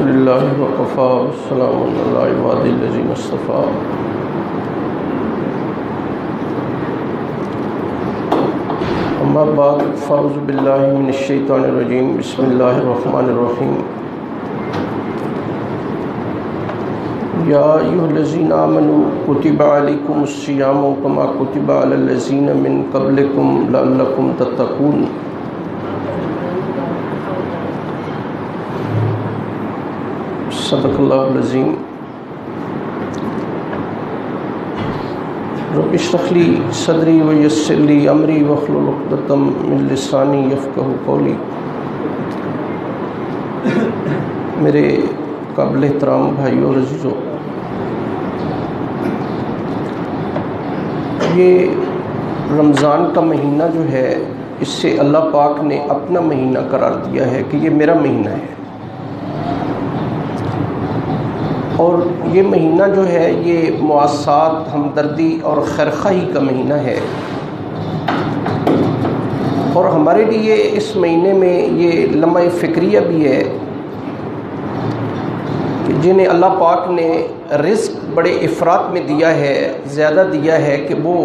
الحمدللہ وکفیٰ والسلام علی عبادہ الذین اصطفیٰ۔ اما بعد فاعوذ باللہ من الشیطان الرجیم، بسم اللہ الرحمن الرحیم۔ یا ایھا الذین آمنوا کتب علیکم الصیام کما کتب علی الذین من قبلکم لعلکم تتقون۔ صدق اللہ العظیم۔ رب اشرح لی صدری ویسر لی امری واحلل عقدۃ من لسانی یفقہوا قولی۔ میرے قابل احترام بھائیو اور عزیزو، یہ رمضان کا مہینہ جو ہے، اس سے اللہ پاک نے اپنا مہینہ قرار دیا ہے کہ یہ میرا مہینہ ہے، اور یہ مہینہ جو ہے یہ مواسات، ہمدردی اور خیرخواہی کا مہینہ ہے، اور ہمارے لیے اس مہینے میں یہ لمحہ فکریہ بھی ہے کہ جنہیں اللہ پاک نے رزق بڑے افراط میں دیا ہے، زیادہ دیا ہے، کہ وہ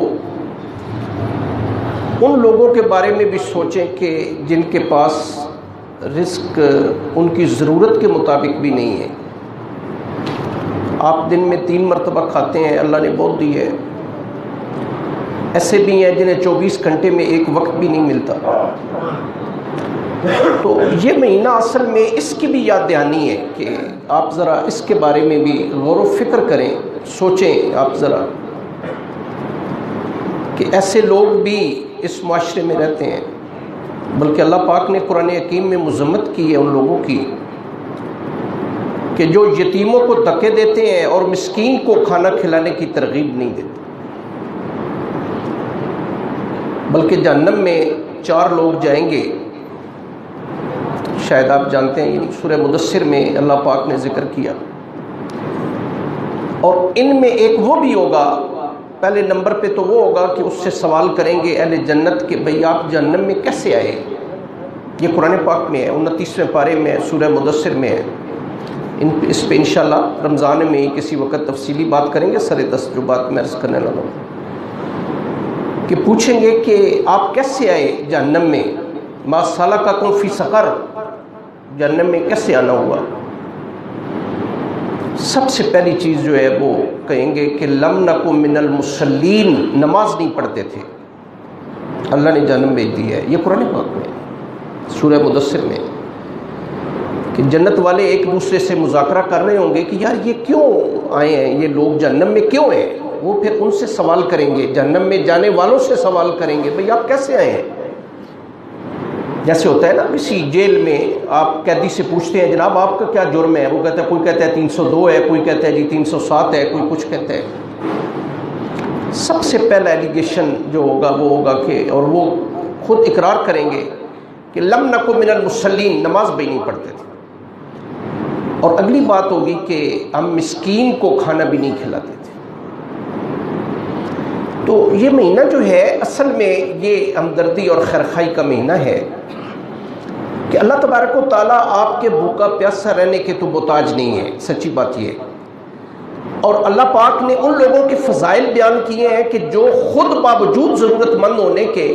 ان لوگوں کے بارے میں بھی سوچیں کہ جن کے پاس رزق ان کی ضرورت کے مطابق بھی نہیں ہے۔ آپ دن میں 3 مرتبہ کھاتے ہیں، اللہ نے بہت دی ہے۔ ایسے بھی ہیں جنہیں 24 گھنٹے میں ایک وقت بھی نہیں ملتا۔ تو یہ مہینہ اصل میں اس کی بھی یاد دہانی ہے کہ آپ ذرا اس کے بارے میں بھی غور و فکر کریں، سوچیں آپ ذرا کہ ایسے لوگ بھی اس معاشرے میں رہتے ہیں، بلکہ اللہ پاک نے قرآن حکیم میں مذمت کی ہے ان لوگوں کی کہ جو یتیموں کو دھکے دیتے ہیں اور مسکین کو کھانا کھلانے کی ترغیب نہیں دیتے، بلکہ جہنم میں 4 لوگ جائیں گے۔ شاید آپ جانتے ہیں، یعنی سورہ مدثر میں اللہ پاک نے ذکر کیا، اور ان میں ایک وہ بھی ہوگا، پہلے نمبر پہ تو وہ ہوگا کہ اس سے سوال کریں گے اہل جنت کہ بھئی آپ جہنم میں کیسے آئے؟ یہ قرآن پاک میں ہے، 29ویں پارے میں ہے، سورہ مدثر میں ہے۔ اس پہ انشاءاللہ رمضان میں ہی کسی وقت تفصیلی بات کریں گے۔ سر دست جو بات میں عرض کرنے لگا کہ پوچھیں گے کہ آپ کیسے آئے جہنم میں، ما سلککم فی سقر، جہنم میں کیسے آنا ہوا؟ سب سے پہلی چیز جو ہے وہ کہیں گے کہ لم نکو من المصلین، نماز نہیں پڑھتے تھے، اللہ نے جہنم بھیج دی ہے۔ یہ قرآن پاک میں سورہ مدثر میں کہ جنت والے ایک دوسرے سے مذاکرہ کر رہے ہوں گے کہ یار یہ کیوں آئے ہیں، یہ لوگ جہنم میں کیوں ہیں؟ وہ پھر ان سے سوال کریں گے، جہنم میں جانے والوں سے سوال کریں گے، بھئی آپ کیسے آئے ہیں؟ جیسے ہوتا ہے نا کسی جیل میں آپ قیدی سے پوچھتے ہیں جناب آپ کا کیا جرم ہے، وہ کہتا ہے، کوئی کہتا ہے 302 ہے، کوئی کہتا ہے جی 307 ہے، کوئی کچھ کہتا ہے۔ سب سے پہلا ایلیگیشن جو ہوگا وہ ہوگا کہ، اور وہ خود اقرار کریں گے کہ لم نکو من المصلین، نماز بھی نہیں پڑھتے تھے، اور اگلی بات ہوگی کہ ہم مسکین کو کھانا بھی نہیں کھلاتے تھے۔ تو یہ مہینہ جو ہے اصل میں یہ ہمدردی اور خیرخواہی کا مہینہ ہے کہ اللہ تبارک و تعالیٰ آپ کے بھوکا پیاسا رہنے کے تو محتاج نہیں ہے، سچی بات یہ ہے۔ اور اللہ پاک نے ان لوگوں کے فضائل بیان کیے ہیں کہ جو خود باوجود ضرورت مند ہونے کے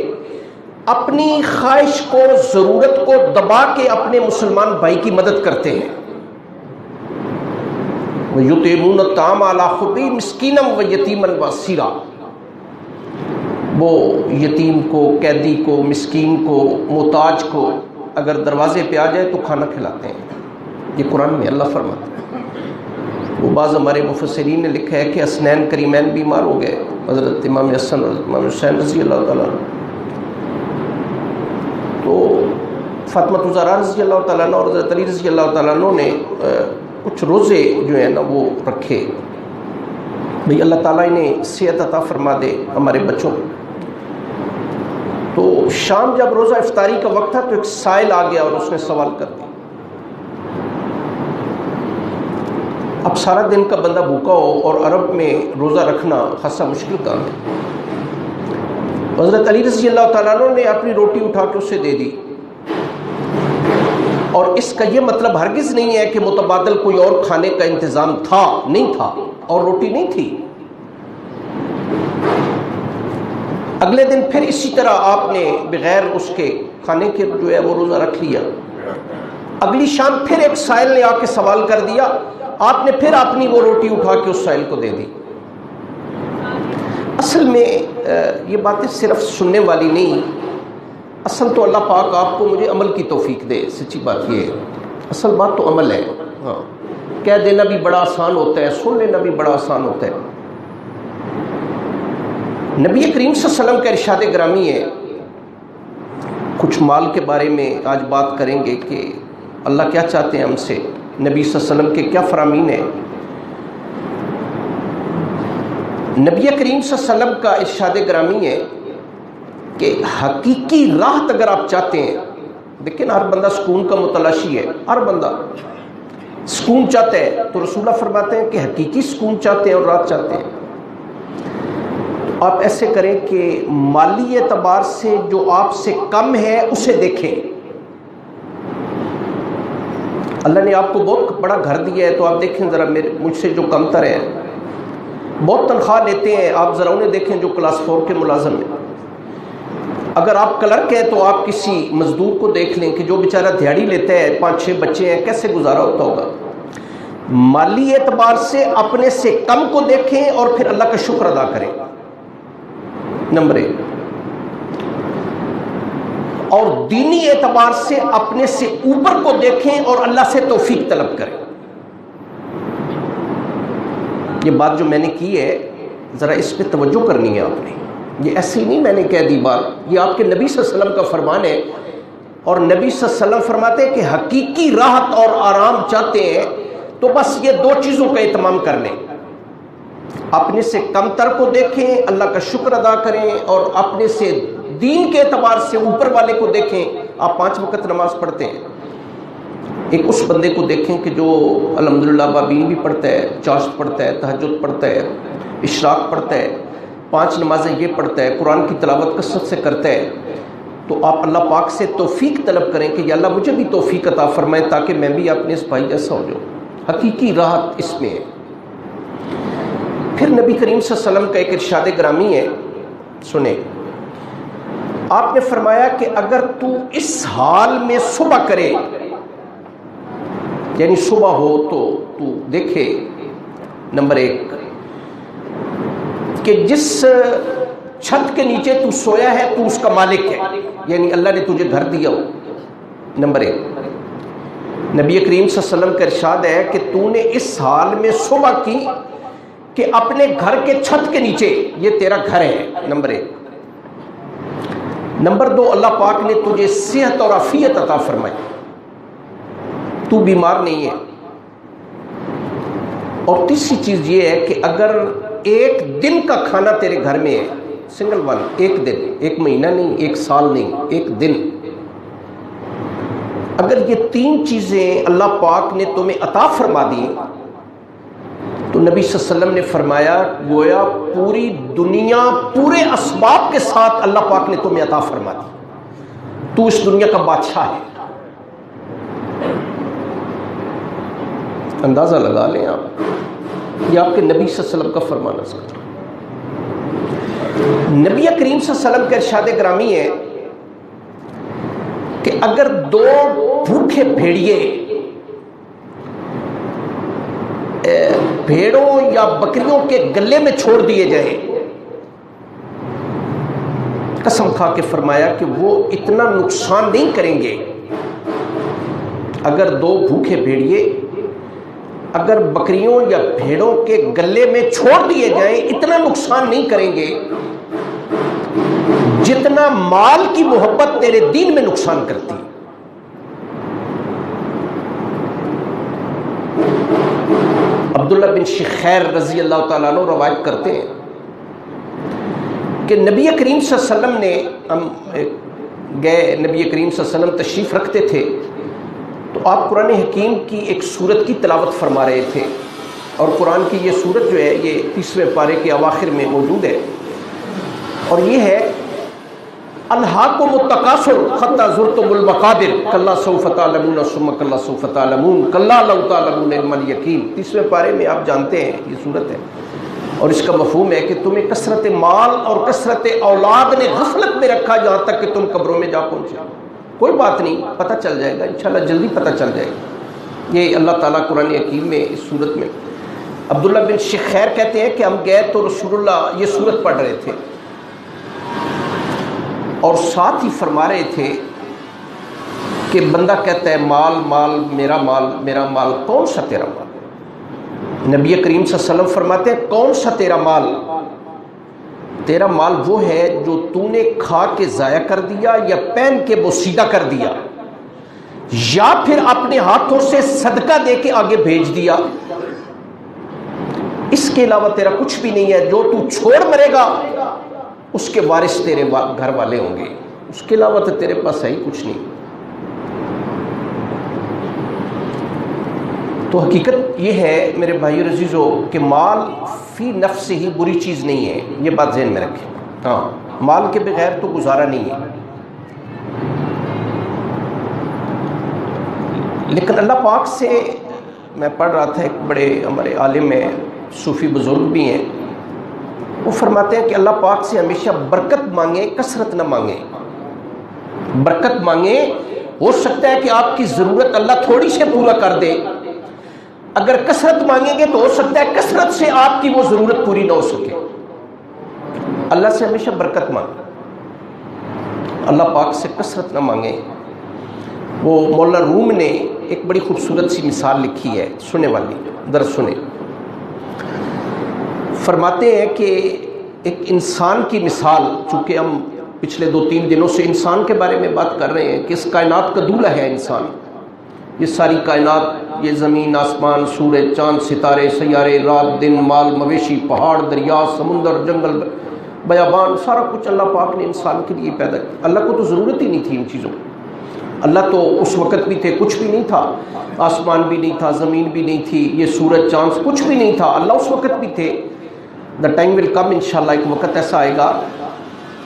اپنی خواہش کو، ضرورت کو دبا کے اپنے مسلمان بھائی کی مدد کرتے ہیں۔ وَيُطْعِمُونَ الطَّعَامَ عَلَىٰ حُبِّهِ مِسْكِينًا وَيَتِيمًا وَأَسِيرًا، وہ یتیم کو، قیدی کو، مسکین کو، محتاج کو اگر دروازے پہ آ جائے تو کھانا کھلاتے ہیں۔ یہ قرآن میں اللہ فرماتا ہے۔ وہ بعض ہمارے مفسرین نے لکھا ہے کہ حسنین کریمین بیمار ہو گئے، حضرت امام حسن اور امام حسین رضی اللہ تعالیٰ، تو فاطمہ الزہرا رضی اللہ تعالیٰ عنہ اور حضرت علی رضی اللہ تعالیٰ عنہ نے کچھ روزے جو ہیں نا وہ رکھے، بھئی اللہ تعالیٰ انہیں صحت عطا فرما دے ہمارے بچوں۔ تو شام جب روزہ افطاری کا وقت تھا تو ایک سائل آ گیا اور اس نے سوال کر دیا۔ اب سارا دن کا بندہ بھوکا ہو اور عرب میں روزہ رکھنا خاصا مشکل کام ہے۔ حضرت علی رضی اللہ تعالیٰ عنہ نے اپنی روٹی اٹھا کے اسے دے دی، اور اس کا یہ مطلب ہرگز نہیں ہے کہ متبادل کوئی اور کھانے کا انتظام تھا، نہیں تھا، اور روٹی نہیں تھی۔ اگلے دن پھر اسی طرح آپ نے بغیر اس کے کھانے کے جو ہے وہ روزہ رکھ لیا۔ اگلی شام پھر ایک سائل نے آ کے سوال کر دیا، آپ نے پھر اپنی وہ روٹی اٹھا کے اس سائل کو دے دی۔ اصل میں یہ باتیں صرف سننے والی نہیں، اصل تو اللہ پاک آپ کو مجھے عمل کی توفیق دے، سچی بات یہ ہے، اصل بات تو عمل ہے۔ ہاں، کہہ دینا بھی بڑا آسان ہوتا ہے، سن لینا بھی بڑا آسان ہوتا ہے۔ نبی کریم صلی اللہ علیہ وسلم کا ارشاد گرامی ہے، کچھ مال کے بارے میں آج بات کریں گے کہ اللہ کیا چاہتے ہیں ہم سے، نبی صلی اللہ علیہ وسلم کے کیا فرامین ہیں۔ نبی کریم صلی اللہ علیہ وسلم کا ارشاد گرامی ہے کہ حقیقی راحت اگر آپ چاہتے ہیں، لیکن ہر بندہ سکون کا متلاشی ہے، ہر بندہ سکون چاہتا ہے، تو رسول اللہ فرماتے ہیں کہ حقیقی سکون چاہتے ہیں اور راحت چاہتے ہیں، آپ ایسے کریں کہ مالی اعتبار سے جو آپ سے کم ہے اسے دیکھیں۔ اللہ نے آپ کو بہت بڑا گھر دیا ہے، تو آپ دیکھیں ذرا مجھ سے جو کم تر ہے، بہت تنخواہ لیتے ہیں، آپ ذرا انہیں دیکھیں جو کلاس 4 کے ملازم ہیں۔ اگر آپ کلرک ہیں تو آپ کسی مزدور کو دیکھ لیں کہ جو بیچارہ دیہڑی لیتا ہے، 5-6 بچے ہیں، کیسے گزارا ہوتا ہوگا۔ مالی اعتبار سے اپنے سے کم کو دیکھیں اور پھر اللہ کا شکر ادا کریں، نمبر 1۔ اور دینی اعتبار سے اپنے سے اوپر کو دیکھیں اور اللہ سے توفیق طلب کریں۔ یہ بات جو میں نے کی ہے ذرا اس پہ توجہ کرنی ہے آپ نے، یہ ایسے ہی نہیں میں نے کہہ دی بات، یہ آپ کے نبی صلی اللہ علیہ وسلم کا فرمان ہے، اور نبی صلی اللہ علیہ وسلم فرماتے ہیں کہ حقیقی راحت اور آرام چاہتے ہیں تو بس یہ 2 چیزوں کا اہتمام کر لیں، اپنے سے کم تر کو دیکھیں، اللہ کا شکر ادا کریں، اور اپنے سے دین کے اعتبار سے اوپر والے کو دیکھیں۔ آپ 5 وقت نماز پڑھتے ہیں، ایک اس بندے کو دیکھیں کہ جو الحمدللہ بابین بھی پڑھتا ہے، چاشت پڑھتا ہے، تہجد پڑھتا ہے، اشراق پڑھتا ہے، 5 نمازیں یہ پڑھتا ہے، قرآن کی تلاوت کثرت سے کرتا ہے، تو آپ اللہ پاک سے توفیق طلب کریں کہ یا اللہ مجھے بھی توفیق عطا فرمائے تاکہ میں بھی اپنے اس بھائی جیسا ہو جاؤں۔ حقیقی راحت اس میں ہے۔ پھر نبی کریم صلی اللہ علیہ وسلم کا ایک ارشاد گرامی ہے، سنیں، آپ نے فرمایا کہ اگر تو اس حال میں صبح کرے، یعنی صبح ہو تو دیکھے، نمبر 1 کہ جس چھت کے نیچے تو سویا ہے تو اس کا مالک ہے، یعنی اللہ نے تجھے گھر دیا ہو، نمبر 1۔ نبی کریم صلی اللہ علیہ وسلم کا ارشاد ہے کہ تو نے اس حال میں صبح کی کہ اپنے گھر کے چھت کے نیچے، یہ تیرا گھر ہے، نمبر 1۔ نمبر 2، اللہ پاک نے تجھے صحت اور عافیت عطا فرمائی، تو بیمار نہیں ہے۔ اور تیسری چیز یہ ہے کہ اگر ایک دن کا کھانا تیرے گھر میں ہے، سنگل 1، ایک دن، ایک مہینہ نہیں، ایک سال نہیں، ایک دن، اگر یہ 3 چیزیں اللہ پاک نے تمہیں عطا فرما دی تو نبی صلی اللہ علیہ وسلم نے فرمایا گویا پوری دنیا پورے اسباب کے ساتھ اللہ پاک نے تمہیں عطا فرما دی، تو اس دنیا کا بادشاہ ہے۔ اندازہ لگا لیں آپ، یہ آپ کے نبی صلی اللہ علیہ وسلم کا فرمان ہے۔ نبی کریم صلی اللہ علیہ وسلم کا ارشاد گرامی ہے کہ اگر 2 بھوکے بھیڑیے بھیڑوں یا بکریوں کے گلے میں چھوڑ دیے جائیں، قسم کھا کے فرمایا کہ وہ اتنا نقصان نہیں کریں گے۔ اگر 2 بھوکے بھیڑیے اگر بکریوں یا بھیڑوں کے گلے میں چھوڑ دیے جائیں، اتنا نقصان نہیں کریں گے جتنا مال کی محبت تیرے دین میں نقصان کرتی ہے۔ عبداللہ بن شخیر رضی اللہ تعالیٰ عنہ روایت کرتے ہیں کہ نبی کریم صلی اللہ علیہ وسلم نے، ہم گئے، نبی کریم صلی اللہ علیہ وسلم تشریف رکھتے تھے تو آپ قرآن حکیم کی ایک سورت کی تلاوت فرما رہے تھے، اور قرآن کی یہ سورت جو ہے یہ 30ویں پارے کے اواخر میں موجود ہے، اور یہ ہے الہاکم التکاثر حتی زرتم المقابر کلا سوف تعلمون ثم کلا سوف تعلمون کلا لو تعلمون علم الیقین. 30ویں پارے میں آپ جانتے ہیں یہ صورت ہے، اور اس کا مفہوم ہے کہ تمہیں کثرت مال اور کثرت اولاد نے غفلت میں رکھا یہاں تک کہ تم قبروں میں جا پہنچے. کوئی بات نہیں، پتہ چل جائے گا انشاءاللہ، جلدی پتہ چل جائے گا. یہ اللہ تعالیٰ قرآن حکیم میں اس صورت میں عبداللہ بن شیخ خیر کہتے ہیں کہ ہم گئے تو رسول اللہ یہ صورت پڑھ رہے تھے اور ساتھ ہی فرما رہے تھے کہ بندہ کہتا ہے مال مال میرا مال میرا مال، کون سا تیرا مال؟ نبی کریم صلی اللہ علیہ وسلم فرماتے ہیں کون سا تیرا مال؟ تیرا مال وہ ہے جو تو نے کھا کے ضائع کر دیا یا پہن کے بوسیدہ کر دیا یا پھر اپنے ہاتھوں سے صدقہ دے کے آگے بھیج دیا. اس کے علاوہ تیرا کچھ بھی نہیں ہے. جو تو چھوڑ مرے گا اس کے وارث تیرے گھر والے ہوں گے، اس کے علاوہ تو تیرے پاس ہے ہی کچھ نہیں. تو حقیقت یہ ہے میرے بھائیو عزیزو کہ مال فی نفس ہی بری چیز نہیں ہے، یہ بات ذہن میں رکھیں. ہاں، مال کے بغیر تو گزارا نہیں ہے، لیکن اللہ پاک سے میں پڑھ رہا تھا، ایک بڑے ہمارے عالم ہیں، صوفی بزرگ بھی ہیں، وہ فرماتے ہیں کہ اللہ پاک سے ہمیشہ برکت مانگیں، کثرت نہ مانگیں. برکت مانگیں، ہو سکتا ہے کہ آپ کی ضرورت اللہ تھوڑی سے پورا کر دے. اگر کثرت مانگیں گے تو ہو سکتا ہے کثرت سے آپ کی وہ ضرورت پوری نہ ہو سکے. اللہ سے ہمیشہ برکت مانگیں، اللہ پاک سے کثرت نہ مانگیں. وہ مولانا روم نے ایک بڑی خوبصورت سی مثال لکھی ہے، سننے والی ذرا سنیں. فرماتے ہیں کہ ایک انسان کی مثال، چونکہ ہم پچھلے 2-3 دنوں سے انسان کے بارے میں بات کر رہے ہیں کہ اس کائنات کا دولہ ہے انسان. یہ ساری کائنات، یہ زمین آسمان، سورج چاند ستارے سیارے، رات دن، مال مویشی، پہاڑ دریا سمندر جنگل بیابان، سارا کچھ اللہ پاک نے انسان کے لیے پیدا کیا. اللہ کو تو ضرورت ہی نہیں تھی ان چیزوں کی. اللہ تو اس وقت بھی تھے، کچھ بھی نہیں تھا، آسمان بھی نہیں تھا، زمین بھی نہیں تھی، یہ سورج چاند کچھ بھی نہیں تھا. اللہ اس وقت بھی تھے. دا ٹائم ول کم انشاءاللہ، ایک وقت ایسا آئے گا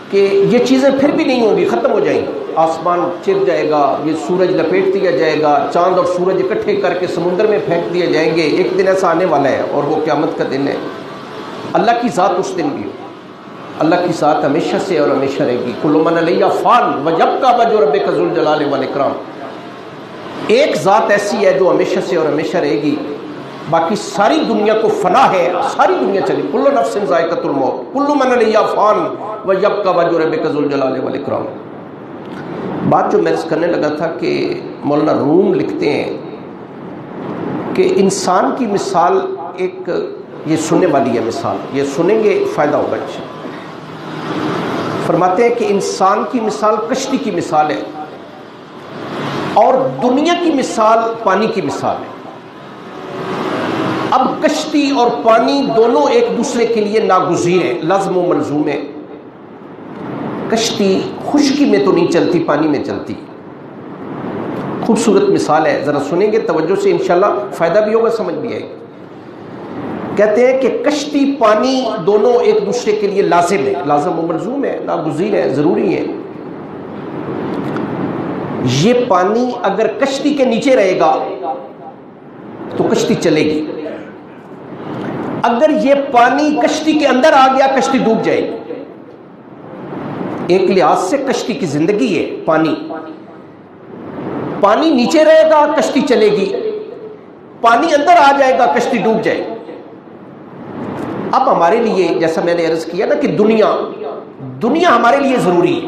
کہ یہ چیزیں پھر بھی نہیں ہوں گی، ختم ہو جائیں گی. آسمان چر جائے گا، یہ سورج لپیٹ دیا جائے گا، چاند اور سورج اکٹھے کر کے سمندر میں پھینک دیے جائیں گے. ایک دن ایسا آنے والا ہے اور وہ قیامت کا دن ہے. اللہ کی ذات اس دن بھی ہو. اللہ کی ذات ہمیشہ سے اور ہمیشہ رہے گی. کل من علیہ فان ویبقی وجہ ربک ذو الجلال والاکرام. ایک ذات ایسی ہے جو ہمیشہ سے اور ہمیشہ رہے گی، باقی ساری دنیا کو فنا ہے، ساری دنیا چلی. کل نفس ذائقۃ الموت، کل من علیہ فان ویبقی وجہ ربک ذو الجلال والاکرام. بات جو میں عرض کرنے لگا تھا کہ مولانا روم لکھتے ہیں کہ انسان کی مثال ایک، یہ سننے والی ہے مثال، یہ سنیں گے فائدہ ہوگا انشاءاللہ. فرماتے ہیں کہ انسان کی مثال کشتی کی مثال ہے اور دنیا کی مثال پانی کی مثال ہے. اب کشتی اور پانی دونوں ایک دوسرے کے لیے ناگزیر ہیں، لازم و ملزوم ہے. کشتی خشکی میں تو نہیں چلتی، پانی میں چلتی. خوبصورت مثال ہے، ذرا سنیں گے توجہ سے، انشاءاللہ فائدہ بھی ہوگا، سمجھ بھی آئے گی. کہتے ہیں کہ کشتی پانی دونوں ایک دوسرے کے لیے لازم ہے، لازم و ملزوم ہے، ناگزیر ہے، ضروری ہے. یہ پانی اگر کشتی کے نیچے رہے گا تو کشتی چلے گی. اگر یہ پانی کشتی کے اندر آ گیا کشتی ڈوب جائے گی. ایک لحاظ سے کشتی کی زندگی ہے پانی. پانی نیچے رہے گا کشتی چلے گی، پانی اندر آ جائے گا کشتی ڈوب جائے گی. اب ہمارے لیے جیسا میں نے عرض کیا نا کہ دنیا ہمارے لیے ضروری ہے.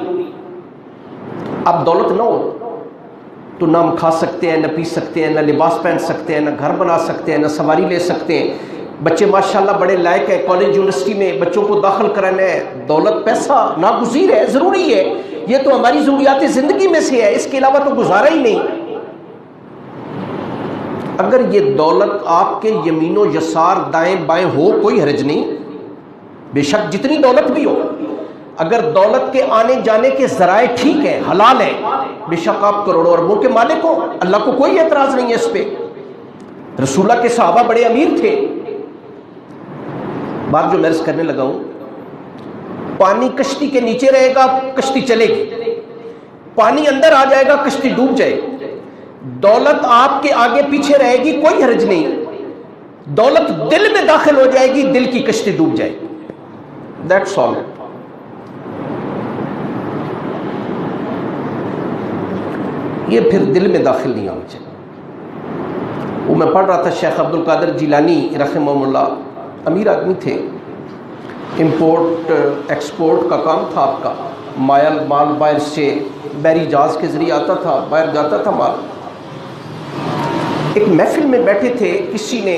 اب دولت نہ ہو تو نہ ہم کھا سکتے ہیں، نہ پی سکتے ہیں، نہ لباس پہن سکتے ہیں، نہ گھر بنا سکتے ہیں، نہ سواری لے سکتے ہیں. بچے ماشاءاللہ بڑے لائق ہیں، کالج یونیورسٹی میں بچوں کو داخل کرانا ہے. دولت پیسہ ناگزیر ہے، ضروری ہے، یہ تو ہماری ضروریات زندگی میں سے ہے، اس کے علاوہ تو گزارا ہی نہیں. اگر یہ دولت آپ کے یمین و یسار دائیں بائیں ہو کوئی حرج نہیں، بے شک جتنی دولت بھی ہو، اگر دولت کے آنے جانے کے ذرائع ٹھیک ہیں، حلال ہیں، بے شک آپ کروڑوں اربوں کے مالک ہو، اللہ کو کوئی اعتراض نہیں ہے اس پہ. رسول اللہ کے صحابہ بڑے امیر تھے. بات جو میں عرض کرنے لگا ہوں پانی کشتی کے نیچے رہے گا کشتی چلے گی، پانی اندر آ جائے گا کشتی ڈوب جائے گی۔ دولت آپ کے آگے پیچھے رہے گی کوئی حرج نہیں، دولت دل میں داخل ہو جائے گی دل کی کشتی ڈوب جائے گی۔ That's all. یہ پھر دل میں داخل نہیں ہونا چاہیے۔ وہ میں پڑھ رہا تھا شیخ عبد القادر جیلانی رحمہ اللہ، امیر آدمی تھے، امپورٹ ایکسپورٹ کا کام تھا آپ کا، مال باہر سے بحری جہاز کے ذریعے آتا تھا، باہر جاتا تھا مال۔ ایک محفل میں بیٹھے تھے، کسی نے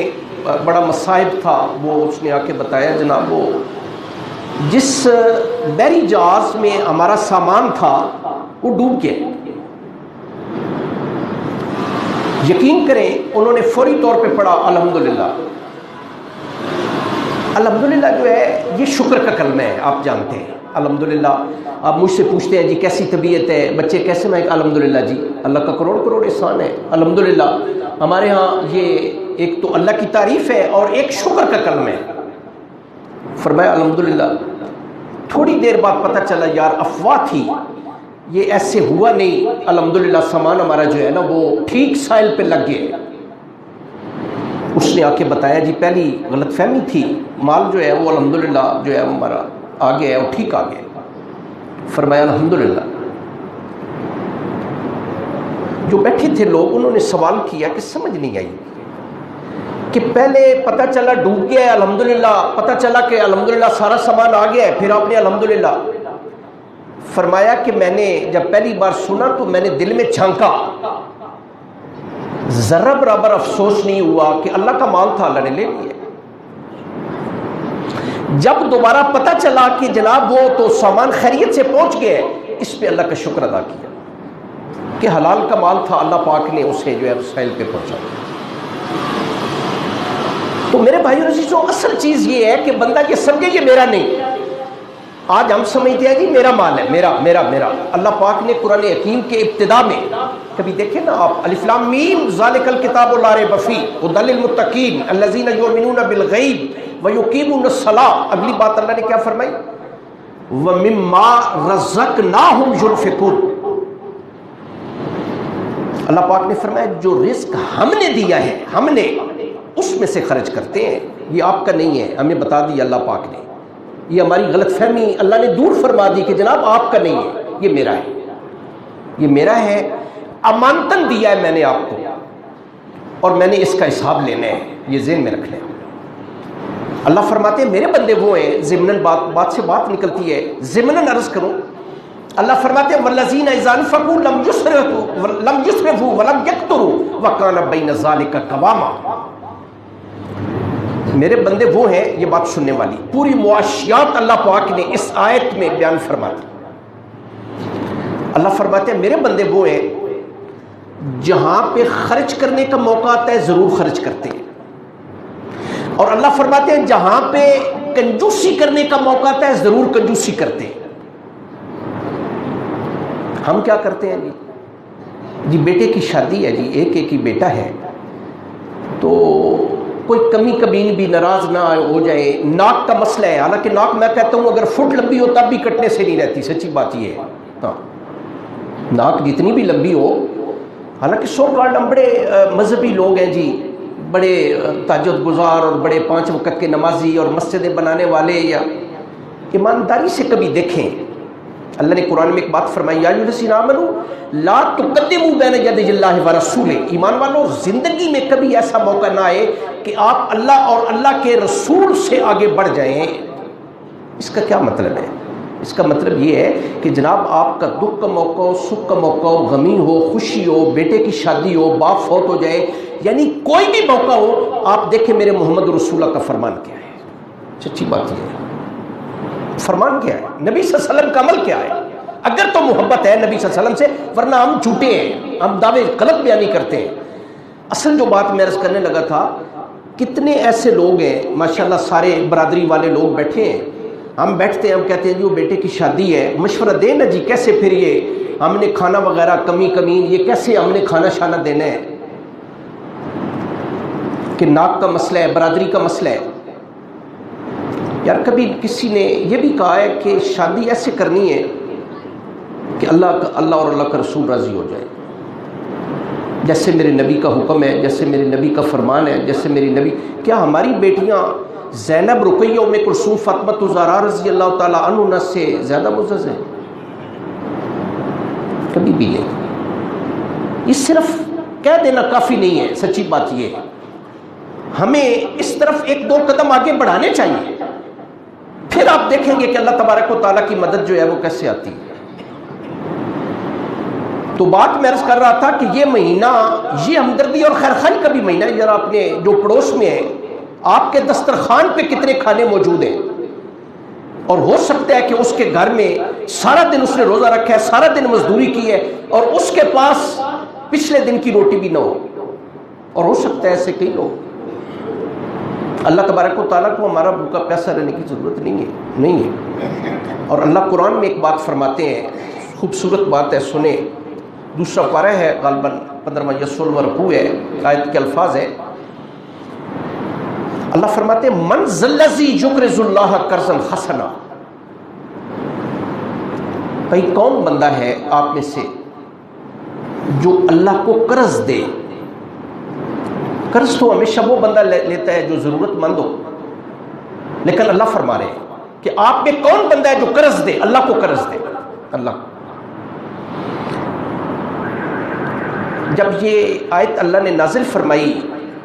بڑا مصائب تھا، وہ اس نے آ کے بتایا جناب وہ جس بحری جہاز میں ہمارا سامان تھا وہ ڈوب گیا۔ یقین کریں انہوں نے فوری طور پہ پڑھا الحمدللہ۔ الحمدللہ جو ہے یہ شکر کا کلمہ ہے، آپ جانتے ہیں الحمدللہ۔ آپ مجھ سے پوچھتے ہیں جی کیسی طبیعت ہے، بچے کیسے؟ میں الحمدللہ جی اللہ کا کروڑ احسان ہے الحمدللہ۔ ہمارے ہاں یہ ایک تو اللہ کی تعریف ہے اور ایک شکر کا کلمہ ہے۔ فرمایا الحمدللہ۔ تھوڑی دیر بعد پتہ چلا یار افواہ تھی، یہ ایسے ہوا نہیں، الحمدللہ سامان ہمارا جو ہے نا وہ ٹھیک ساحل پہ لگ گیا۔ اس نے آ کے بتایا جی پہلی غلط فہمی تھی، مال جو ہے وہ الحمدللہ جو ہے ہمارا آ گیا ہے، وہ ٹھیک آ گیا۔ فرمایا الحمدللہ۔ جو بیٹھے تھے لوگ انہوں نے سوال کیا کہ سمجھ نہیں آئی کہ پہلے پتہ چلا ڈوب گیا ہے الحمدللہ، پتہ چلا کہ الحمدللہ سارا سامان آ گیا ہے، پھر آپ نے الحمدللہ۔ فرمایا کہ میں نے جب پہلی بار سنا تو میں نے دل میں جھانکا، ذرہ برابر افسوس نہیں ہوا کہ اللہ کا مال تھا اللہ نے لے لیا۔ جب دوبارہ پتہ چلا کہ جناب وہ تو سامان خیریت سے پہنچ گئے، اس پہ اللہ کا شکر ادا کیا کہ حلال کا مال تھا، اللہ پاک نے اسے جو ہے ساحل پہ پہنچا۔ تو میرے بھائیو عزیزو اصل چیز یہ ہے کہ بندہ یہ سمجھے یہ میرا نہیں۔ آج ہم سمجھتے ہیں جی میرا مال ہے، میرا میرا میرا۔ اللہ پاک نے قرآن حکیم کے ابتدا میں کبھی دیکھیں نا آپ، الف لام میم ذالک الکتاب لا ریب فیہ ھدی للمتقین الذین یؤمنون بالغیب ویقیمون الصلاۃ۔ اگلی بات اللہ نے کیا فرمائی؟ ومما رزقناہم ینفقون۔ اللہ پاک نے فرمایا جو رزق ہم نے دیا ہے ہم نے اس میں سے خرچ کرتے ہیں، یہ آپ کا نہیں ہے، ہمیں بتا دیا اللہ پاک نے۔ یہ ہماری غلط فہمی اللہ نے دور فرما دی کہ جناب آپ کا نہیں ہے، یہ میرا ہے، یہ میرا ہے، امانتاً دیا ہے میں نے آپ کو اور میں نے اس کا حساب لینا ہے، یہ ذہن میں رکھنا ہے۔ اللہ فرماتے ہیں میرے بندے وہ ہیں، ضمناً بات سے بات نکلتی ہے، ضمناً عرض کروں، اللہ فرماتے ہیں والذین اذا انفقوا لم یسرفوا ولم یقتروا وکان بین ذلک قواما۔ میرے بندے وہ ہیں، یہ بات سننے والی پوری معاشیات اللہ پاک نے اس آیت میں بیان فرماتی۔ اللہ فرماتے ہیں میرے بندے وہ ہیں جہاں پہ خرچ کرنے کا موقع آتا ہے ضرور خرچ کرتے ہیں، اور اللہ فرماتے ہیں جہاں پہ کنجوسی کرنے کا موقع آتا ہے ضرور کنجوسی کرتے ہیں۔ ہم کیا کرتے ہیں جی بیٹے کی شادی ہے جی، ایک ہی بیٹا ہے، تو کوئی کمی کبھی بھی ناراض نہ ہو جائے۔ ناک کا مسئلہ ہے، حالانکہ ناک میں کہتا ہوں اگر فٹ لمبی ہو تب بھی کٹنے سے نہیں رہتی، سچی بات یہ ہے۔ ہاں ناک جتنی بھی لمبی ہو، حالانکہ سو کالڈ ہم بڑے مذہبی لوگ ہیں جی، بڑے تہجد گزار اور بڑے 5 وقت کے نمازی اور مسجدیں بنانے والے، یا ایمانداری سے کبھی دیکھیں اللہ نے قرآن میں ایک بات فرمائی یا ایھا الذین آمنوا لا تقدموا بین یدی اللہ ورسولہ۔ ایمان والو زندگی میں کبھی ایسا موقع نہ آئے کہ آپ اللہ اور اللہ کے رسول سے آگے بڑھ جائیں۔ اس کا کیا مطلب ہے؟ اس کا مطلب یہ ہے کہ جناب آپ کا دکھ کا موقع ہو، سکھ کا موقع ہو، غمی ہو، خوشی ہو، بیٹے کی شادی ہو، باپ فوت ہو جائے، یعنی کوئی بھی موقع ہو، آپ دیکھیں میرے محمد رسول اللہ کا فرمان کیا ہے۔ سچی بات یہ ہے، فرمان کیا ہے، نبی صلی اللہ علیہ وسلم کا عمل کیا ہے۔ اگر تو محبت ہے نبی صلی اللہ علیہ وسلم سے، ورنہ ہم جھوٹے ہیں، ہم دعوے غلط بیانی کرتے ہیں۔ اصل جو بات میں عرض کرنے لگا تھا، کتنے ایسے لوگ ہیں ماشاءاللہ، سارے برادری والے لوگ بیٹھے ہیں، ہم بیٹھتے ہیں، ہم کہتے ہیں جی وہ بیٹے کی شادی ہے، مشورہ دیں نا جی کیسے پھر یہ ہم نے کھانا وغیرہ کمی یہ کیسے ہم نے کھانا شانا دینا ہے، کہ ناک کا مسئلہ ہے، برادری کا مسئلہ ہے۔ یار کبھی کسی نے یہ بھی کہا ہے کہ شادی ایسے کرنی ہے کہ اللہ اور اللہ کا رسول راضی ہو جائے، جیسے میرے نبی کا حکم ہے، جیسے میرے نبی کا فرمان ہے، جیسے میری نبی. کیا ہماری بیٹیاں زینب، رقیہ، ام کلثوم، فاطمہ الزہرا رضی اللہ تعالیٰ عنہ سے زیادہ معزز ہیں؟ کبھی بھی نہیں. یہ صرف کہہ دینا کافی نہیں ہے. سچی بات یہ ہے ہمیں اس طرف ایک دو قدم آگے بڑھانے چاہیے، پھر آپ دیکھیں گے کہ اللہ تبارک و تعالیٰ کی مدد جو ہے وہ کیسے آتی ہے. تو بات میں عرض کر رہا تھا کہ یہ مہینہ یہ ہمدردی اور خیرخواہی کا بھی مہینہ ہے. ذرا اپنے جو پڑوس میں ہے، آپ کے دسترخوان پہ کتنے کھانے موجود ہیں، اور ہو سکتا ہے کہ اس کے گھر میں سارا دن اس نے روزہ رکھا ہے، سارا دن مزدوری کی ہے، اور اس کے پاس پچھلے دن کی روٹی بھی نہ ہو. اور ہو سکتا ہے ایسے کئی لوگ. اللہ تبارک و تعالیٰ کو ہمارا بھوکا پیاسا رہنے کی ضرورت نہیں ہے. اور اللہ قرآن میں ایک بات فرماتے ہیں، خوبصورت بات ہے، سنیں. دوسرا پارہ ہے، غالباً 15واں یا 16واں رکوع ہے. آیت کے الفاظ ہیں، اللہ فرماتے ہیں من ذا الذی یقرض اللہ قرضا حسنا. بھائی کون بندہ ہے آپ میں سے جو اللہ کو قرض دے؟ قرض تو ہمیشہ وہ بندہ لیتا ہے جو ضرورت مند ہو، لیکن اللہ فرما رہے ہیں کہ آپ میں کون بندہ ہے جو قرض دے، اللہ کو قرض دے. اللہ جب یہ آیت اللہ نے نازل فرمائی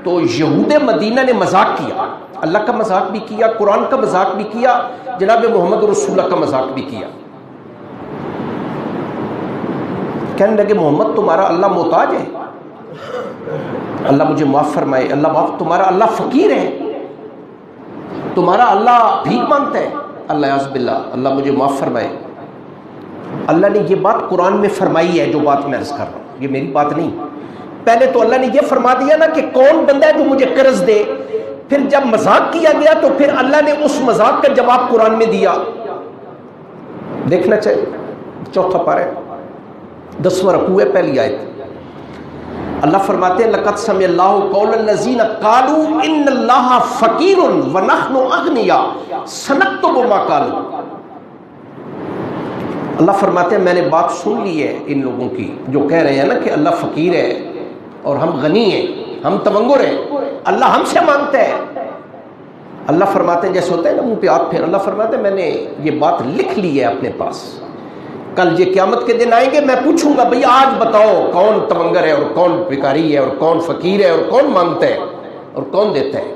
تو یہود مدینہ نے مذاق کیا، اللہ کا مذاق بھی کیا، قرآن کا مذاق بھی کیا، جناب محمد رسول اللہ کا مذاق بھی کیا. کہنے لگے محمد تمہارا اللہ محتاج ہے؟ اللہ مجھے معاف فرمائے، اللہ معاف، تمہارا اللہ فقیر ہے؟ تمہارا اللہ بھیک مانگتا ہے؟ اللہ اعوذ باللہ، اللہ مجھے معاف فرمائے. اللہ نے یہ بات قرآن میں فرمائی ہے جو بات میں عرض کر رہا ہوں، یہ میری بات نہیں. پہلے تو اللہ نے یہ فرما دیا نا کہ کون بندہ ہے جو مجھے قرض دے، پھر جب مذاق کیا گیا تو پھر اللہ نے اس مذاق کا جواب قرآن میں دیا. دیکھنا چاہیے، چوتھا پارہ 10واں رکوع ہے، پہلی آیت. اللہ فرماتے ہیں لقد سمع اللہ قول الذین قالوا ان اللہ فقیر ونحن اغنیاء سنکتب ما قالوا. اللہ فرماتے ہیں میں نے بات سن لی ہے ان لوگوں کی جو کہہ رہے ہیں نا کہ اللہ فقیر ہے اور ہم غنی ہیں، ہم تمنگر ہیں، اللہ ہم سے مانگتا ہے. اللہ فرماتے ہیں جیسے ہوتا ہے نا منہ پہ ہاتھ پھیر، اللہ فرماتے ہیں میں نے یہ بات لکھ لی ہے اپنے پاس. کل یہ قیامت کے دن آئیں گے، میں پوچھوں گا بھئی آج بتاؤ کون تمنگر ہے اور کون بھکاری ہے اور کون فقیر ہے اور کون مانگتا ہے اور کون دیتا ہے.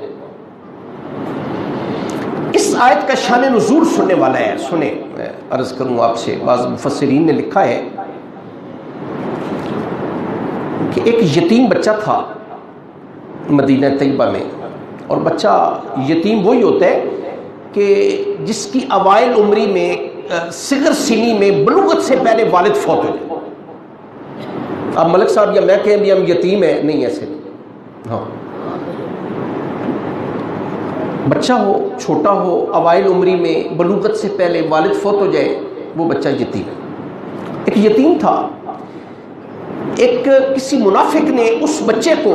اس آیت کا شان نزول سننے والا ہے. سنیں، میں عرض کروں آپ سے، بعض مفسرین نے لکھا ہے کہ ایک یتیم بچہ تھا مدینہ طیبہ میں، اور بچہ یتیم وہی ہوتا ہے کہ جس کی اوائل عمری میں، صغر سنی میں، بلوغت سے پہلے والد فوت ہو جائے. اب ملک صاحب یا میں کہیں بھی ہم یتیم ہیں، نہیں ایسے. ہاں، بچہ ہو، چھوٹا ہو، اوائل عمری میں، بلوغت سے پہلے والد فوت ہو جائے، وہ بچہ یتیم ہے. ایک یتیم تھا. ایک کسی منافق نے اس بچے کو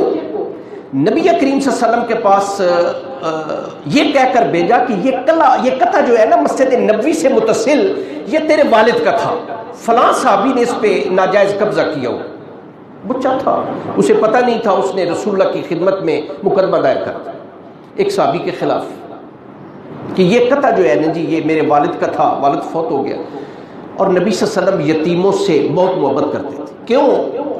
نبی کریم صلی اللہ علیہ وسلم کے پاس یہ کہہ کر بھیجا کہ یہ قطع جو ہے نا مسجد نبوی سے متصل، یہ تیرے والد کا تھا، فلاں صحابی نے اس پہ ناجائز قبضہ کیا ہو. بچہ تھا، اسے پتہ نہیں تھا. اس نے رسول اللہ کی خدمت میں مقدمہ دائر کر ایک صحابی کے خلاف کہ یہ قطع جو ہے نا جی یہ میرے والد کا تھا، والد فوت ہو گیا. اور نبی صلی اللہ علیہ وسلم یتیموں سے بہت محبت کرتے تھے. کیوں؟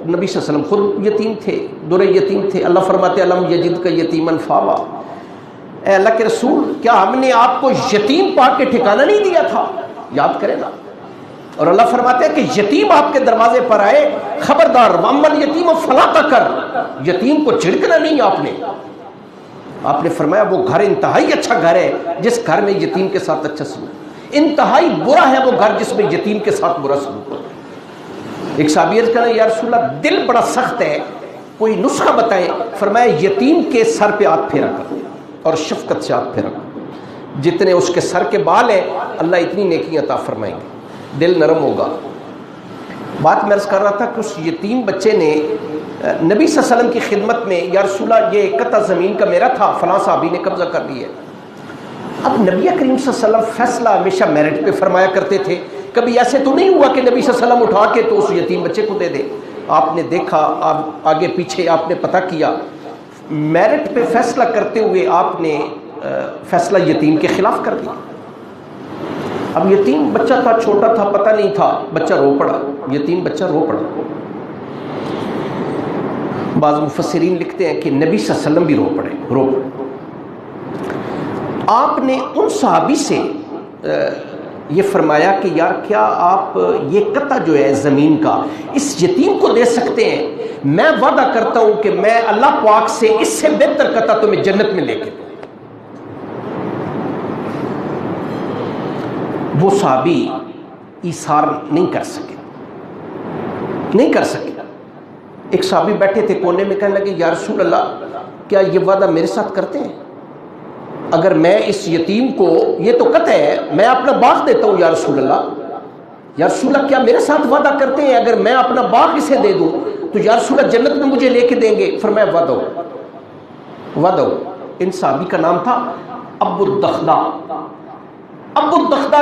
نبی صلی اللہ علیہ وسلم خود یتیم تھے، در یتیم تھے. اللہ فرماتے علم یجد کا یتیمن فاوا. اے اللہ کے رسول، کیا ہم نے آپ کو یتیم پا کے ٹھکانہ نہیں دیا تھا؟ یاد کریں نا. اور اللہ فرماتے ہیں کہ یتیم آپ کے دروازے پر آئے، خبردار وَأَمَّا الْيَتِيمُ فَلَا تَقْهَرْ. یتیم کو جھڑکنا نہیں. آپ نے فرمایا وہ گھر انتہائی اچھا گھر ہے جس گھر میں یتیم کے ساتھ اچھا سلوک. انتہائی برا ہے وہ گھر جس میں یتیم کے ساتھ برا سلوک ہو. ایک صحابی عرض کریں یا رسول اللہ دل بڑا سخت ہے، کوئی نسخہ بتائیں. فرمایا یتیم کے سر پہ ہاتھ پھیرا کر اور شفقت سے ہاتھ پھیرا کر. جتنے اس کے سر کے بال ہیں اللہ اتنی نیکی عطا فرمائیں گے، دل نرم ہوگا. بات میں عرض کر رہا تھا کہ اس یتیم بچے نے نبی صلی اللہ علیہ وسلم کی خدمت میں یا رسول اللہ یہ قطع زمین کا میرا تھا، فلاں صحابی نے قبضہ کر لی ہے. اب نبی کریم صلی اللہ علیہ وسلم فیصلہ ہمیشہ میرٹ پہ فرمایا کرتے تھے. کبھی ایسے تو نہیں ہوا کہ نبی صلی اللہ علیہ وسلم اٹھا کے تو اس یتیم بچے کو دے دے. آپ نے دیکھا، آگے پیچھے آپ نے پتہ کیا، میرٹ پہ فیصلہ کرتے ہوئے آپ نے فیصلہ یتیم کے خلاف کر دیا. اب یتیم بچہ تھا، چھوٹا تھا، پتہ نہیں تھا، بچہ رو پڑا، یتیم بچہ رو پڑا. بعض مفسرین لکھتے ہیں کہ نبی صلی اللہ علیہ وسلم بھی رو پڑے. آپ نے ان صحابی سے یہ فرمایا کہ یار کیا آپ یہ قطع جو ہے زمین کا اس یتیم کو دے سکتے ہیں؟ میں وعدہ کرتا ہوں کہ میں اللہ پاک سے اس سے بہتر قطع تمہیں جنت میں لے کے دوں. وہ صحابی ایثار نہیں کر سکے. ایک صحابی بیٹھے تھے کونے میں، کہنے لگے یا رسول اللہ کیا یہ وعدہ میرے ساتھ کرتے ہیں؟ اگر میں اس یتیم کو، یہ تو قطع ہے، میں اپنا باغ دیتا ہوں یا رسول اللہ کیا میرے ساتھ وعدہ کرتے ہیں اگر میں اپنا باغ اسے دے دوں تو یا رسول اللہ جنت میں مجھے لے کے دیں گے؟ فرمایا وعدہ ہو. ان صحابی کا نام تھا ابو الدخدہ.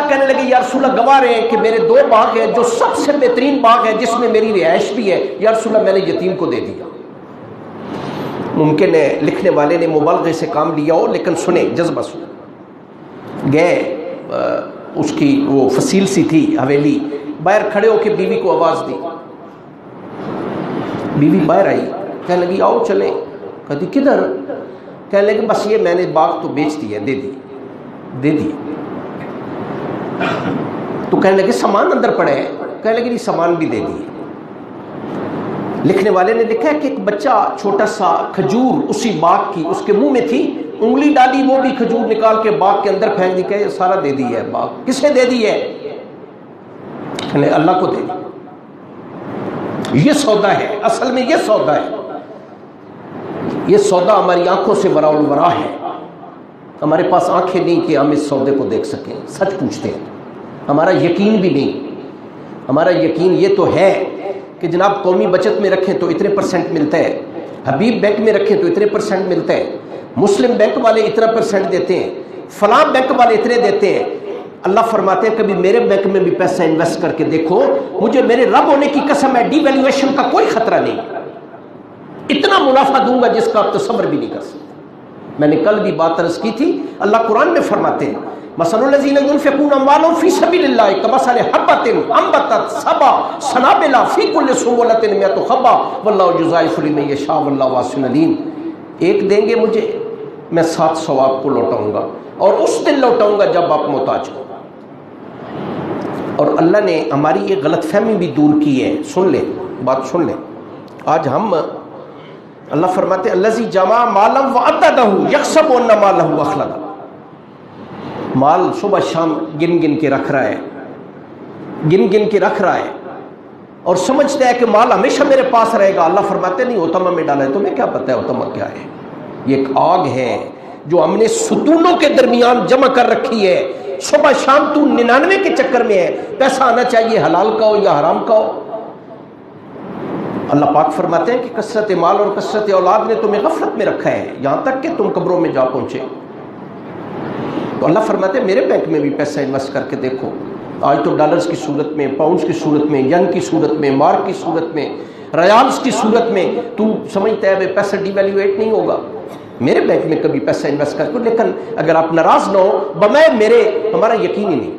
کہنے لگے یا رسول اللہ گواہ رہے ہیں کہ میرے 2 باغ ہیں جو سب سے بہترین باغ ہے جس میں میری رہائش بھی ہے، یا رسول اللہ میں نے یتیم کو دے دیا. ممکن ہے لکھنے والے نے مبالغے سے کام لیا ہو، لیکن سنیں، جذبہ سنیں. گئے، اس کی وہ فصیل سی تھی حویلی، باہر کھڑے ہو کے بیوی کو آواز دی. بیوی باہر آئی، کہنے لگی آؤ چلیں. کہتی کدھر؟ کہنے لگے بس یہ میں نے باغ تو بیچ دی ہے، دے دی. تو کہنے لگے سامان اندر پڑے ہیں؟ کہنے لگے نہیں سامان بھی دے دیے. لکھنے والے نے لکھا ہے کہ ایک بچہ چھوٹا سا کھجور اسی باغ کی اس کے منہ میں تھی، انگلی ڈالی، وہ بھی کھجور نکال کے باغ کے اندر پھینک دی. کہ سارا دے دی ہے باغ. کسے دے دی ہے؟ کہنے اللہ کو دے دی. یہ سودا ہے، اصل میں یہ سودا ہے. یہ سودا ہماری آنکھوں سے ورا الورا ہے. ہمارے پاس آنکھیں نہیں کہ ہم اس سودے کو دیکھ سکیں. سچ پوچھتے ہیں، ہمارا یقین بھی نہیں. ہمارا یقین یہ تو ہے کہ جناب قومی بچت میں رکھیں تو اتنے % ملتا ہے، حبیب بینک میں رکھیں تو اتنے % ملتا ہے، مسلم بینک والے اتنا % دیتے ہیں، فلاں بینک والے اتنے دیتے ہیں. اللہ فرماتے ہیں کبھی میرے بینک میں بھی پیسہ انویسٹ کر کے دیکھو، مجھے میرے رب ہونے کی قسم ہے ڈی ویلیویشن کا کوئی خطرہ نہیں. اتنا منافع دوں گا جس کا آپ تصور بھی نہیں کر سکتے. میں نے کل بھی بات عرض کی تھی، اللہ قرآن میں فرماتے ہیں مثل الذین ينفقون اموالهم فی سبیل اللہ کمثل حبۃ انبتت سبع سنابل فی کل سنبلۃ مئۃ حبۃ واللہ یضاعف لمن یشاء واللہ واسع علیم. ایک دیں گے مجھے، میں 700 آپ کو لوٹاؤں گا، اور اس دن لوٹاؤں گا جب آپ محتاج ہو. اور اللہ نے ہماری یہ غلط فہمی بھی دور کی ہے. سن لیں، بات سن لیں. آج ہم، اللہ فرماتے ہیں الذی جمع مالا وعددہ یحسب ان مالہ اخلدہ. مال صبح شام گن گن کے رکھ رہا ہے اور سمجھتا ہے کہ مال ہمیشہ میرے پاس رہے گا. اللہ فرماتے نہیں، اوتما میں ڈالا ہے، تمہیں کیا پتہ ہے اوتما کیا ہے؟ یہ ایک آگ ہے جو ہم نے ستونوں کے درمیان جمع کر رکھی ہے. صبح شام تو 99 کے چکر میں ہے. پیسہ آنا چاہیے حلال کا ہو یا حرام کا ہو. اللہ پاک فرماتے ہیں کہ کثرت مال اور کثرت اولاد نے تمہیں غفلت میں رکھا ہے یہاں تک کہ تم قبروں میں جا پہنچے. تو اللہ فرماتے ہیں میرے بینک میں بھی پیسہ انویسٹ کر کے دیکھو. آج تو ڈالرز کی صورت میں، پاؤنڈز کی صورت میں، ین کی صورت میں، مارک کی صورت میں، ریالز کی صورت میں تو سمجھتا ہے پیسہ ڈی ویلیویٹ نہیں ہوگا. میرے بینک میں کبھی پیسہ انویسٹ کر کے، لیکن اگر آپ ناراض نہ ہو بمائے میرے، ہمارا یقین ہی نہیں.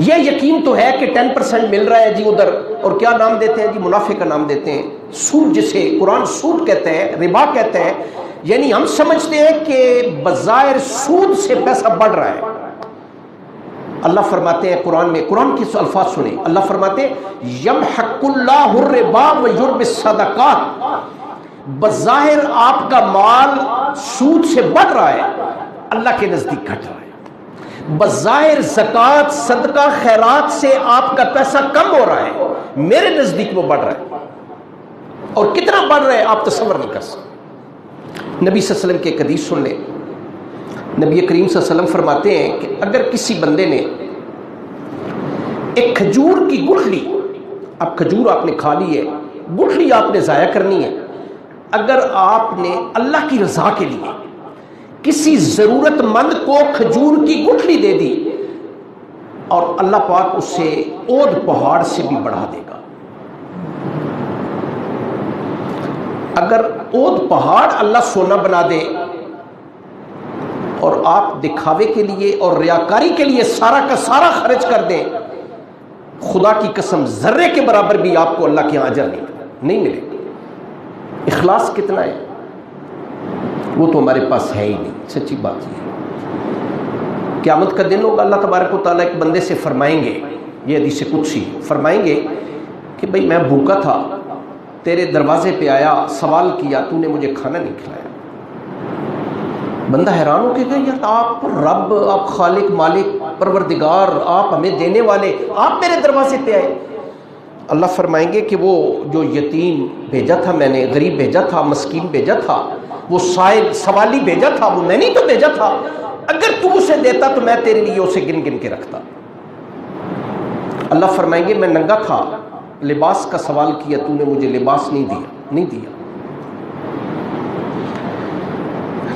یہ یقین تو ہے کہ 10% مل رہا ہے جی ادھر، اور کیا نام دیتے ہیں جی؟ منافع کا نام دیتے ہیں. سود، جسے قرآن سود کہتے ہیں، ربا کہتے ہیں. یعنی ہم سمجھتے ہیں کہ بظاہر سود سے پیسہ بڑھ رہا ہے. اللہ فرماتے ہیں قرآن میں، قرآن کے الفاظ سنیں، اللہ فرماتے ہیں یمحق اللہ الربا ویربی الصدقات. بظاہر آپ کا مال سود سے بڑھ رہا ہے، اللہ کے نزدیک گھٹ رہا ہے. بظاہر زکوٰۃ، صدقہ، خیرات سے آپ کا پیسہ کم ہو رہا ہے، میرے نزدیک وہ بڑھ رہا ہے. اور کتنا بڑھ رہا ہے آپ تصور نہیں کر سکتے. نبی صلی اللہ علیہ وسلم کی ایک حدیث سن لیں. نبی کریم صلی اللہ علیہ وسلم فرماتے ہیں کہ اگر کسی بندے نے ایک کھجور کی گٹھلی، اب کھجور آپ نے کھا لی ہے، گٹھلی آپ نے ضائع کرنی ہے، اگر آپ نے اللہ کی رضا کے لیے کسی ضرورت مند کو کھجور کی گٹھلی دے دی اور اللہ پاک اسے اود پہاڑ سے بھی بڑھا دے گا. اگر اود پہاڑ اللہ سونا بنا دے اور آپ دکھاوے کے لیے اور ریاکاری کے لیے سارا کا سارا خرچ کر دیں، خدا کی قسم ذرے کے برابر بھی آپ کو اللہ کے اجر نہیں ملے گا. اخلاص کتنا ہے وہ تو ہمارے پاس ہے ہی نہیں. سچی بات یہ ہے. قیامت کا دن ہوگا، اللہ تبارک و تعالیٰ ایک بندے سے فرمائیں گے، یہ حدیث قدسی فرمائیں گے کہ بھئی میں بھوکا تھا، تیرے دروازے پہ آیا، سوال کیا، تو نے مجھے کھانا نہیں کھلایا. بندہ حیران ہو کے گیا، یار آپ رب، آپ خالق، مالک، پروردگار، آپ ہمیں دینے والے، آپ میرے دروازے پہ آئے. اللہ فرمائیں گے کہ وہ جو یتیم بھیجا تھا میں نے، غریب بھیجا تھا، مسکین بھیجا تھا، وہ سائل سوالی بھیجا تھا، وہ میں نہیں تو بھیجا تھا. اگر تو اسے دیتا تو میں تیرے لیے اسے گن گن کے رکھتا. اللہ فرمائیں گے میں ننگا تھا، لباس کا سوال کیا، تو نے مجھے لباس نہیں دیا.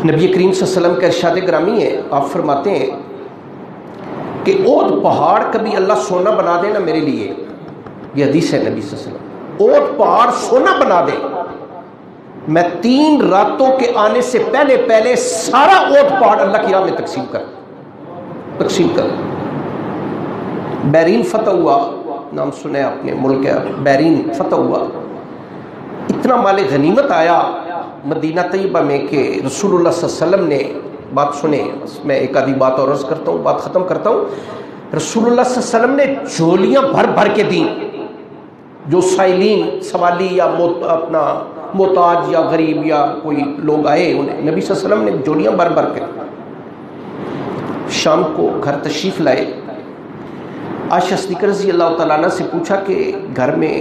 نبی کریم صلی اللہ علیہ وسلم کا ارشاد گرامی ہے، آپ فرماتے ہیں کہ اود پہاڑ کبھی اللہ سونا بنا دے نا میرے لیے، یہ حدیث ہے نبی صلی اللہ علیہ وسلم، اود پہاڑ سونا بنا دے، میں 3 راتوں کے آنے سے پہلے سارا اود پہاڑ اللہ کی راہ میں تقسیم کر. بیرین فتح ہوا، نام سنے آپ نے، ملک ہے بیرین فتح ہوا. اتنا مال غنیمت آیا مدینہ طیبہ میں کہ رسول اللہ صلی اللہ علیہ وسلم نے، بات سنیں، میں ایک آدھی بات اور عرض کرتا ہوں، بات ختم کرتا ہوں. رسول اللہ صلی اللہ علیہ وسلم نے جھولیاں بھر کے دیں، جو سائلین، سوالی یا اپنا محتاج یا غریب یا کوئی لوگ آئے، انہیں نبی صلی اللہ علیہ وسلم نے جھولیاں بھر کے. شام کو گھر تشریف لائے، عائشہ صدیقہ رضی اللہ تعالیٰ عنہ سے پوچھا کہ گھر میں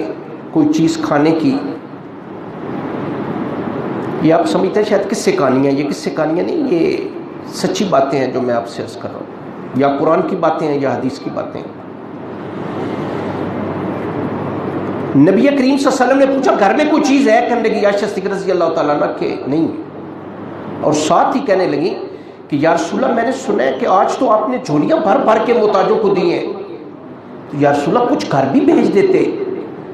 کوئی چیز کھانے کی، یہ آپ سمجھتے ہیں شاید کس سے کہانیاں، یہ کس سے کہانیاں نہیں، یہ سچی باتیں ہیں جو میں آپ سے عرض کر رہا ہوں، یا قرآن کی باتیں ہیں یا حدیث کی باتیں ہیں. نبی کریم صلی اللہ علیہ وسلم نے پوچھا گھر میں کوئی چیز ہے؟ کہنے لگی عائشہ صدیقہ رضی اللہ تعالیٰ عنہ کہ نہیں، اور ساتھ ہی کہنے لگی کہ یا رسول اللہ میں نے سنا ہے کہ آج تو آپ نے جھولیاں بھر کے محتاجوں کو دی ہیں، تو یا رسول اللہ کچھ گھر بھی بھیج دیتے،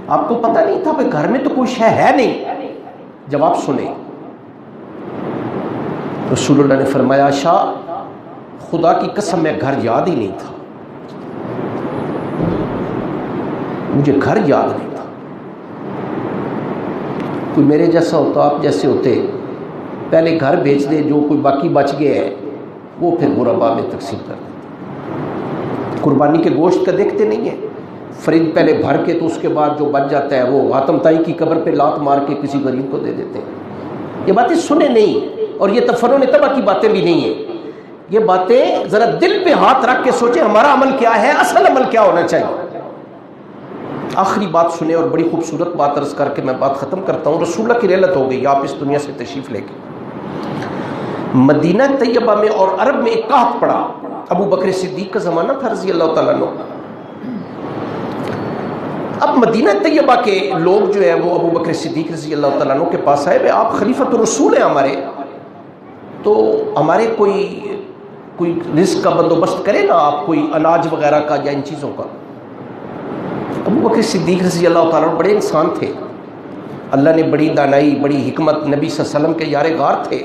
آپ کو پتہ نہیں تھا کہ گھر میں تو کوئی شے ہے نہیں. جواب سنیں، رسول اللہ نے فرمایا عائشہ خدا کی قسم میں گھر یاد ہی نہیں تھا، مجھے گھر یاد نہیں تھا. کوئی میرے جیسا ہوتا، آپ جیسے ہوتے، پہلے گھر بیچ دے، جو کوئی باقی بچ گیا ہے وہ پھر غربا میں تقسیم کر دیتے. قربانی کے گوشت کا دیکھتے نہیں ہیں، فریج پہلے بھر کے تو اس کے بعد جو بچ جاتا ہے وہ حاتم طائی کی قبر پہ لات مار کے کسی غریب کو دے دیتے ہیں. یہ باتیں سنے نہیں، اور یہ تفرن تباہ کی باتیں بھی نہیں ہیں. یہ باتیں ذرا دل پہ ہاتھ رکھ کے سوچیں ہمارا عمل کیا ہے، اصل عمل کیا ہونا چاہیے. آخری بات سنیں اور بڑی خوبصورت بات عرض کر کے میں بات ختم کرتا ہوں. رسول اللہ کی رحلت ہو گئی، آپ اس دنیا سے تشریف لے کے مدینہ طیبہ میں اور عرب میں ایک قحط پڑا. ابو بکر صدیق کا زمانہ تھا رضی اللہ تعالیٰ عنہ. اب مدینہ طیبہ کے لوگ جو ہے وہ ابو بکر صدیق رضی اللہ تعالیٰ عنہ کے پاس آئے، آپ خلیفۃ الرسول ہیں ہمارے، تو ہمارے کوئی رزق کا بندوبست کرے نا آپ، کوئی اناج وغیرہ کا یا ان چیزوں کا. ابو بکر صدیق رضی اللہ تعالیٰ عنہ بڑے انسان تھے، اللہ نے بڑی دانائی، بڑی حکمت، نبی صلی اللہ علیہ وسلم کے یار غار تھے.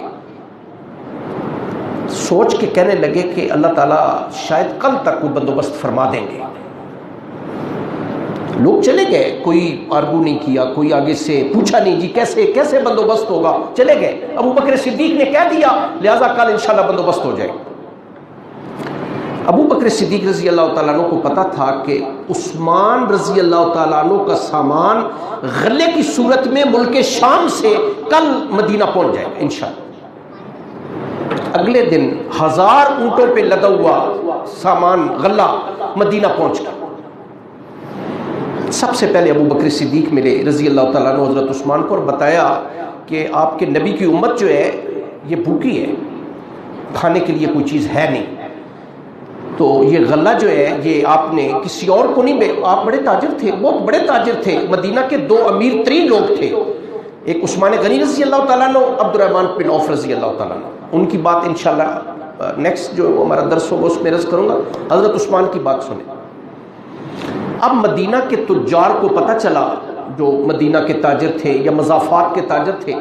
سوچ کے کہنے لگے کہ اللہ تعالیٰ شاید کل تک کوئی بندوبست فرما دیں گے. لوگ چلے گئے، کوئی آرگو نہیں کیا، کوئی آگے سے پوچھا نہیں جی کیسے بندوبست ہوگا، چلے گئے. ابو بکر صدیق نے کہہ دیا لہذا کل انشاءاللہ بندوبست ہو جائے. ابو بکر صدیق رضی اللہ تعالیٰ عنہ کو پتا تھا کہ عثمان رضی اللہ تعالیٰ عنہ کا سامان غلے کی صورت میں ملک شام سے کل مدینہ پہنچ جائے گا انشاءاللہ. اگلے دن 1000 اونٹوں پہ لدا ہوا سامان غلہ مدینہ پہنچ گیا. سب سے پہلے ابو بکر صدیق ملے رضی اللہ تعالیٰ عنہ حضرت عثمان کو اور بتایا کہ آپ کے نبی کی امت جو ہے یہ بھوکی ہے، کھانے کے لیے کوئی چیز ہے نہیں، تو یہ غلہ جو ہے یہ آپ نے کسی اور کو نہیں آپ بڑے تاجر تھے، بہت بڑے تاجر تھے، مدینہ کے 2 امیر ترین لوگ تھے، ایک عثمان غنی رضی اللہ تعالیٰ عنہ، عبد الرحمن بن عوف رضی اللہ تعالیٰ عنہ، ان کی بات انشاءاللہ نیکسٹ جو ہمارا درس ہوگا اس میں عرض کروں گا۔ حضرت عثمان کی بات سنیں۔ اب مدینہ کے تجار کو پتہ چلا، جو مدینہ کے تاجر تھے یا مضافات کے تاجر تھے،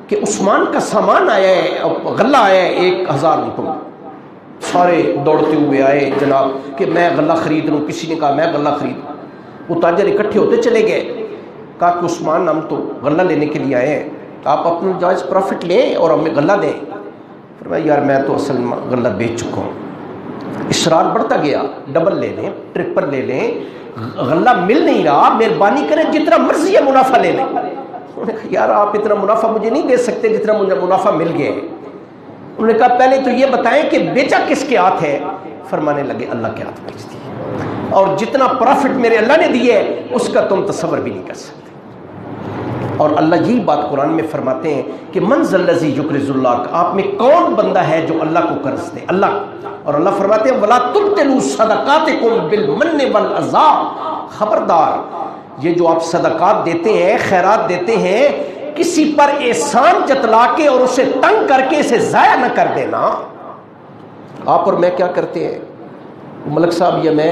کہ عثمان کا سامان آیا ہے، غلہ آیا ہے 1000 اونٹوں۔ سارے دوڑتے ہوئے آئے جناب کہ میں غلہ خرید لوں، کسی نے کہا میں غلہ خرید لوں۔ وہ تاجر اکٹھے ہوتے چلے گئے، کہا کہ عثمان ہم تو غلہ لینے کے لیے آئے ہیں، آپ اپنا جائز پروفٹ لیں اور ہمیں غلہ دیں۔ فرمایا یار میں تو اصل غلہ بیچ چکا ہوں۔ اصرار بڑھتا گیا، ڈبل لے لیں، ٹرپل لے لیں، غلہ مل نہیں رہا، مہربانی کریں جتنا مرضی ہے منافع لے لیں۔ انہوں نے کہا یار آپ اتنا منافع مجھے نہیں دے سکتے جتنا مجھے منافع مل گیا ہے۔ انہوں نے کہا پہلے تو یہ بتائیں کہ بیچا کس کے ہاتھ ہے؟ فرمانے لگے اللہ کے ہاتھ بیچ دی، اور جتنا پروفٹ میرے اللہ نے دیے اس کا تم تصور بھی نہیں کر سکتے۔ اور اللہ یہی بات قرآن میں فرماتے ہیں کہ من ذا الذی یقرض اللہ، آپ میں کون بندہ ہے جو اللہ کو قرض دے؟ اللہ۔ اور اللہ فرماتے ہیں وَلَا تُبْطِلُوا صَدَقَاتِكُمْ بِالْمَنِّ وَالْعَذَا، خبردار یہ جو آپ صدقات دیتے ہیں، خیرات دیتے ہیں، کسی پر احسان جتلا کے اور اسے تنگ کر کے اسے ضائع نہ کر دینا۔ آپ اور میں کیا کرتے ہیں؟ ملک صاحب یا میں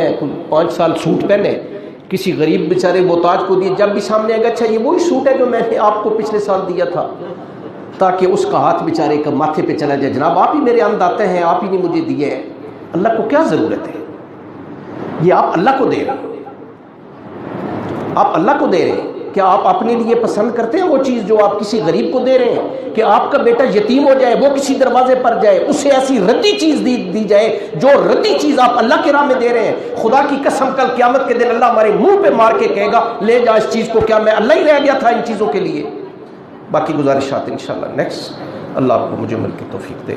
5 سال سوٹ پہنے، کسی غریب بیچارے محتاج کو دیے، جب بھی سامنے آئے گا اچھا یہ وہی سوٹ ہے جو میں نے آپ کو پچھلے سال دیا تھا، تاکہ اس کا ہاتھ بیچارے کا ماتھے پہ چلا جائے، جناب آپ ہی میرے اند آتے ہیں، آپ ہی نے مجھے دیے ہیں۔ اللہ کو کیا ضرورت ہے؟ یہ آپ اللہ کو دے رہے ہیں، آپ اللہ کو دے رہے ہیں۔ کیا آپ اپنے لیے پسند کرتے ہیں وہ چیز جو آپ کسی غریب کو دے رہے ہیں؟ کہ آپ کا بیٹا یتیم ہو جائے، وہ کسی دروازے پر جائے، اسے ایسی ردی چیز دی جائے جو ردی چیز آپ اللہ کے راہ میں دے رہے ہیں؟ خدا کی قسم کل قیامت کے دن اللہ ہمارے منہ پہ مار کے کہے گا لے جا اس چیز کو، کیا میں اللہ ہی رہ گیا تھا ان چیزوں کے لیے؟ باقی گزارشات انشاءاللہ نیکسٹ۔ اللہ آپ کو مجھے مل کی توفیق دے۔